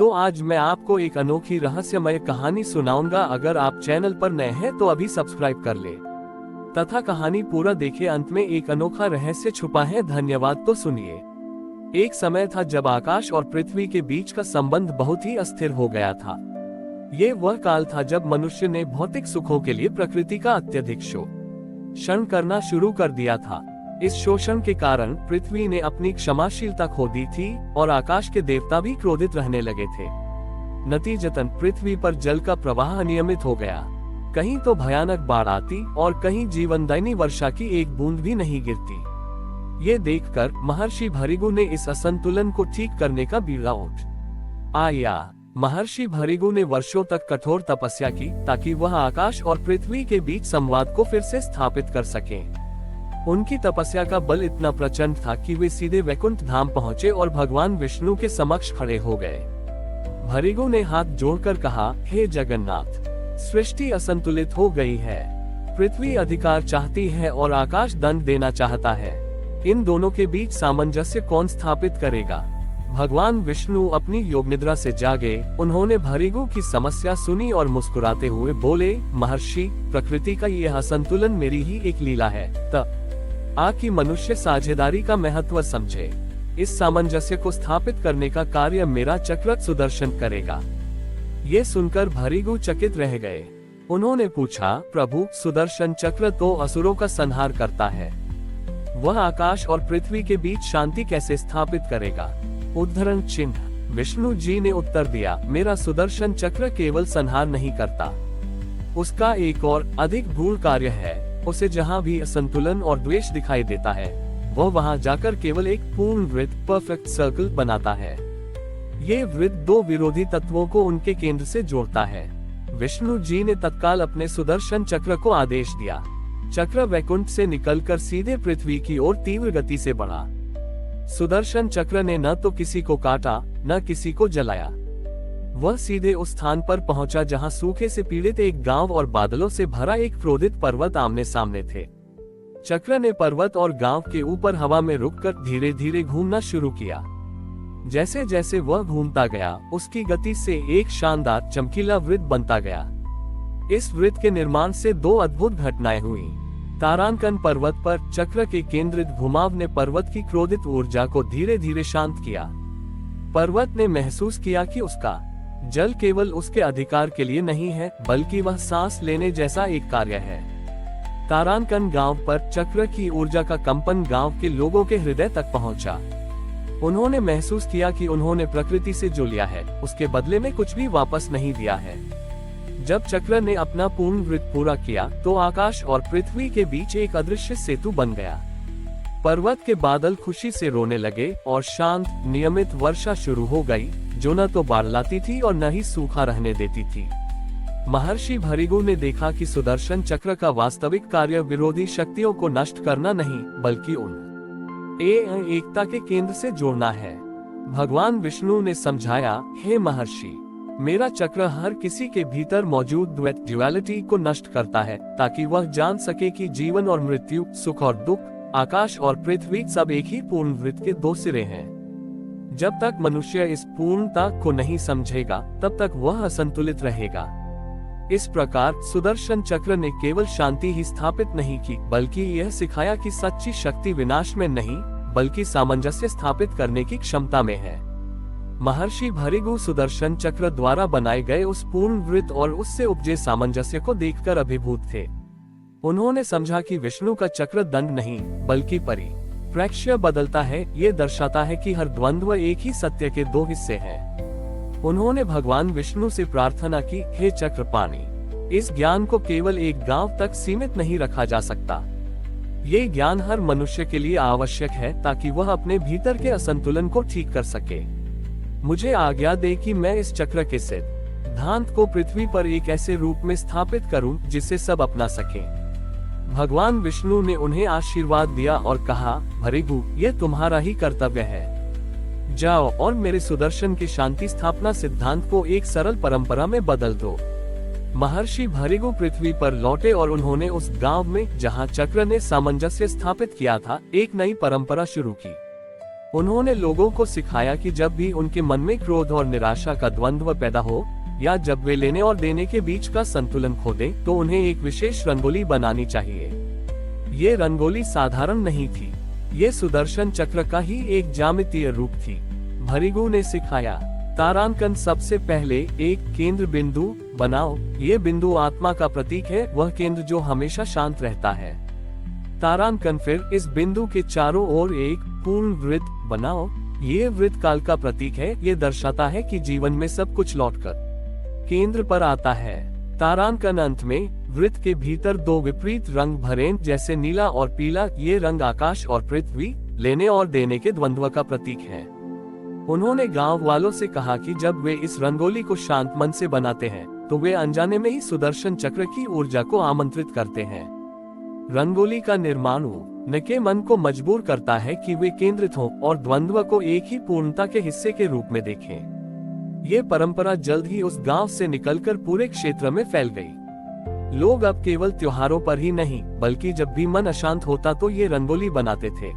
तो आज मैं आपको एक अनोखी रहस्यमय कहानी सुनाऊंगा। अगर आप चैनल पर नए हैं तो अभी सब्सक्राइब कर ले तथा कहानी पूरा देखे। अंत में एक अनोखा रहस्य छुपा है। धन्यवाद। तो सुनिए। एक समय था जब आकाश और पृथ्वी के बीच का संबंध बहुत ही अस्थिर हो गया था। ये वह काल था जब मनुष्य ने भौतिक सुखों के लिए प्रकृति का अत्यधिक शोषण करना शुरू कर दिया था। इस शोषण के कारण पृथ्वी ने अपनी क्षमाशीलता खो दी थी और आकाश के देवता भी क्रोधित रहने लगे थे। नतीजतन पृथ्वी पर जल का प्रवाह अनियमित हो गया। कहीं तो भयानक बाढ़ आती और कहीं जीवनदायिनी वर्षा की एक बूंद भी नहीं गिरती। ये देखकर महर्षि भृगु ने इस असंतुलन को ठीक करने का बीड़ा उठाया। महर्षि भृगु ने वर्षों तक कठोर तपस्या की ताकि वह आकाश और पृथ्वी के बीच संवाद को फिर से स्थापित कर सकें। उनकी तपस्या का बल इतना प्रचंड था कि वे सीधे वैकुंठ धाम पहुंचे और भगवान विष्णु के समक्ष खड़े हो गए। भृगु ने हाथ जोड़कर कहा, हे जगन्नाथ, सृष्टि असंतुलित हो गई है। पृथ्वी अधिकार चाहती है और आकाश दंड देना चाहता है। इन दोनों के बीच सामंजस्य कौन स्थापित करेगा? भगवान विष्णु अपनी योग निद्रा से जागे। उन्होंने भृगु की समस्या सुनी और मुस्कुराते हुए बोले, महर्षि, प्रकृति का यह असंतुलन मेरी ही एक लीला है। कि मनुष्य साझेदारी का महत्व समझे। इस सामंजस्य को स्थापित करने का कार्य मेरा चक्र सुदर्शन करेगा। ये सुनकर भृगु चकित रह गए। उन्होंने पूछा, प्रभु, सुदर्शन चक्र तो असुरों का संहार करता है। वह आकाश और पृथ्वी के बीच शांति कैसे स्थापित करेगा? उद्धरण चिन्ह। विष्णु जी ने उत्तर दिया, मेरा सुदर्शन चक्र केवल संहार नहीं करता, उसका एक और अधिक गूढ़ कार्य है। उसे जहाँ भी असंतुलन और द्वेष दिखाई देता है, वह वहाँ जाकर केवल एक पूर्ण वृत्त, परफेक्ट सर्कल बनाता है। ये वृत्त दो विरोधी तत्वों को उनके केंद्र से जोड़ता है। विष्णु जी ने तत्काल अपने सुदर्शन चक्र को आदेश दिया। चक्र वैकुंठ से निकलकर सीधे पृथ्वी की ओर तीव्र गति से बढ़ा। सुदर्शन चक्र ने न तो किसी को काटा, न किसी को जलाया। वह सीधे उस स्थान पर पहुंचा जहां सूखे से पीड़ित एक गांव और बादलों से भरा एक क्रोधित पर्वत आमने सामने थे। चक्र ने पर्वत और गांव के ऊपर हवा में रुककर धीरे धीरे घूमना शुरू किया। जैसे जैसे वह घूमता गया, उसकी गति से एक शानदार चमकीला वृत्त बनता गया। इस वृत्त के निर्माण से दो अद्भुत घटनाएं हुई। तारांकन पर्वत पर चक्र के केंद्रित घुमाव ने पर्वत की क्रोधित ऊर्जा को धीरे धीरे शांत किया। पर्वत ने महसूस किया कि उसका जल केवल उसके अधिकार के लिए नहीं है, बल्कि वह सांस लेने जैसा एक कार्य है। तारांकन गांव पर चक्र की ऊर्जा का कंपन गांव के लोगों के हृदय तक पहुंचा। उन्होंने महसूस किया कि उन्होंने प्रकृति से जो लिया है, उसके बदले में कुछ भी वापस नहीं दिया है। जब चक्र ने अपना पूर्ण वृत्त पूरा किया, तो आकाश और पृथ्वी के बीच एक अदृश्य सेतु बन गया। पर्वत के बादल खुशी से रोने लगे और शांत, नियमित वर्षा शुरू हो गई, जो न तो बाढ़ लाती थी और न ही सूखा रहने देती थी। महर्षि भृगु ने देखा कि सुदर्शन चक्र का वास्तविक कार्य विरोधी शक्तियों को नष्ट करना नहीं, बल्कि एकता के केंद्र से जोड़ना है। भगवान विष्णु ने समझाया, हे महर्षि, मेरा चक्र हर किसी के भीतर मौजूद द्वैत, ड्युअलिटी को नष्ट करता है, ताकि वह जान सके कि जीवन और मृत्यु, सुख और दुख, आकाश और पृथ्वी सब एक ही पूर्ण वृत्त के दो सिरे हैं। जब तक मनुष्य इस पूर्णता को नहीं समझेगा, तब तक वह असंतुलित रहेगा। इस प्रकार सुदर्शन चक्र ने केवल शांति ही स्थापित नहीं की, बल्कि यह सिखाया कि सच्ची शक्ति विनाश में नहीं, बल्कि सामंजस्य स्थापित करने की क्षमता में है। महर्षि भृगु सुदर्शन चक्र द्वारा बनाए गए उस पूर्ण वृत्त और उससे उपजे सामंजस्य को देखकर अभिभूत थे। उन्होंने समझा कि विष्णु का चक्र दंड नहीं, बल्कि परिप्रेक्ष्य बदलता है। ये दर्शाता है कि हर द्वंद्व एक ही सत्य के दो हिस्से हैं। उन्होंने भगवान विष्णु से प्रार्थना की, हे चक्रपाणि, इस ज्ञान को केवल एक गांव तक सीमित नहीं रखा जा सकता। ये ज्ञान हर मनुष्य के लिए आवश्यक है, ताकि वह अपने भीतर के असंतुलन को ठीक कर सके। मुझे आज्ञा दे कि मैं इस चक्र के सिद्धांत को पृथ्वी पर एक ऐसे रूप में स्थापित करूं जिसे सब अपना सकें। भगवान विष्णु ने उन्हें आशीर्वाद दिया और कहा, भृगु, यह तुम्हारा ही कर्तव्य है। जाओ और मेरे सुदर्शन के शांति स्थापना सिद्धांत को एक सरल परंपरा में बदल दो। महर्षि भृगु पृथ्वी पर लौटे और उन्होंने उस गांव में, जहां चक्र ने सामंजस्य स्थापित किया था, एक नई परंपरा शुरू की। उन्होंने लोगों को सिखाया कि जब भी उनके मन में क्रोध और निराशा का द्वंद्व पैदा हो, या जब वे लेने और देने के बीच का संतुलन खो दें, तो उन्हें एक विशेष रंगोली बनानी चाहिए। ये रंगोली साधारण नहीं थी, ये सुदर्शन चक्र का ही एक ज्यामितीय रूप थी। भृगु ने सिखाया, तारांकन सबसे पहले एक केंद्र बिंदु बनाओ। ये बिंदु आत्मा का प्रतीक है, वह केंद्र जो हमेशा शांत रहता है। तारांकन फिर इस बिंदु के चारों ओर एक पूर्ण वृत्त बनाओ। ये वृत्त काल का प्रतीक है, ये दर्शाता है कि जीवन में सब कुछ लौटकर केंद्र पर आता है। तारांकन अंत में वृत्त के भीतर दो विपरीत रंग भरे जैसे नीला और पीला, ये रंग आकाश और पृथ्वी, लेने और देने के द्वंद्व का प्रतीक है। उन्होंने गांव वालों से कहा कि जब वे इस रंगोली को शांत मन से बनाते हैं, तो वे अनजाने में ही सुदर्शन चक्र की ऊर्जा को आमंत्रित करते हैं। रंगोली का निर्माण उनके मन को मजबूर करता है कि वे केंद्रित हों और द्वंद्व को एक ही पूर्णता के हिस्से के रूप में देखें। ये परंपरा जल्द ही उस गांव से निकलकर पूरे क्षेत्र में फैल गई। लोग अब केवल त्योहारों पर ही नहीं, बल्कि जब भी मन अशांत होता तो ये रंगोली बनाते थे।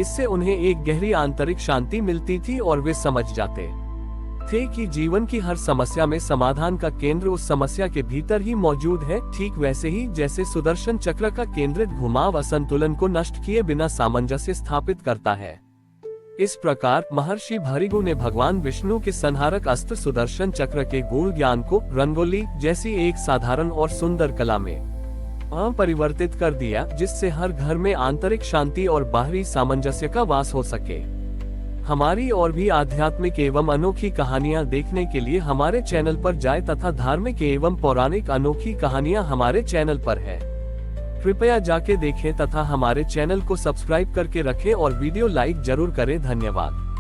इससे उन्हें एक गहरी आंतरिक शांति मिलती थी और वे समझ जाते थे कि जीवन की हर समस्या में समाधान का केंद्र उस समस्या के भीतर ही मौजूद है, ठीक वैसे ही जैसे सुदर्शन चक्र का केंद्रित घुमाव असंतुलन को नष्ट किए बिना सामंजस्य स्थापित करता है। इस प्रकार महर्षि भृगु ने भगवान विष्णु के संहारक अस्त्र सुदर्शन चक्र के गुण ज्ञान को रंगोली जैसी एक साधारण और सुंदर कला में परिवर्तित कर दिया, जिससे हर घर में आंतरिक शांति और बाहरी सामंजस्य का वास हो सके। हमारी और भी आध्यात्मिक एवं अनोखी कहानियां देखने के लिए हमारे चैनल पर जाएं तथा धार्मिक एवं पौराणिक अनोखी कहानियां हमारे चैनल पर है। कृपया जाके देखें तथा हमारे चैनल को सब्सक्राइब करके रखें और वीडियो लाइक जरूर करें। धन्यवाद।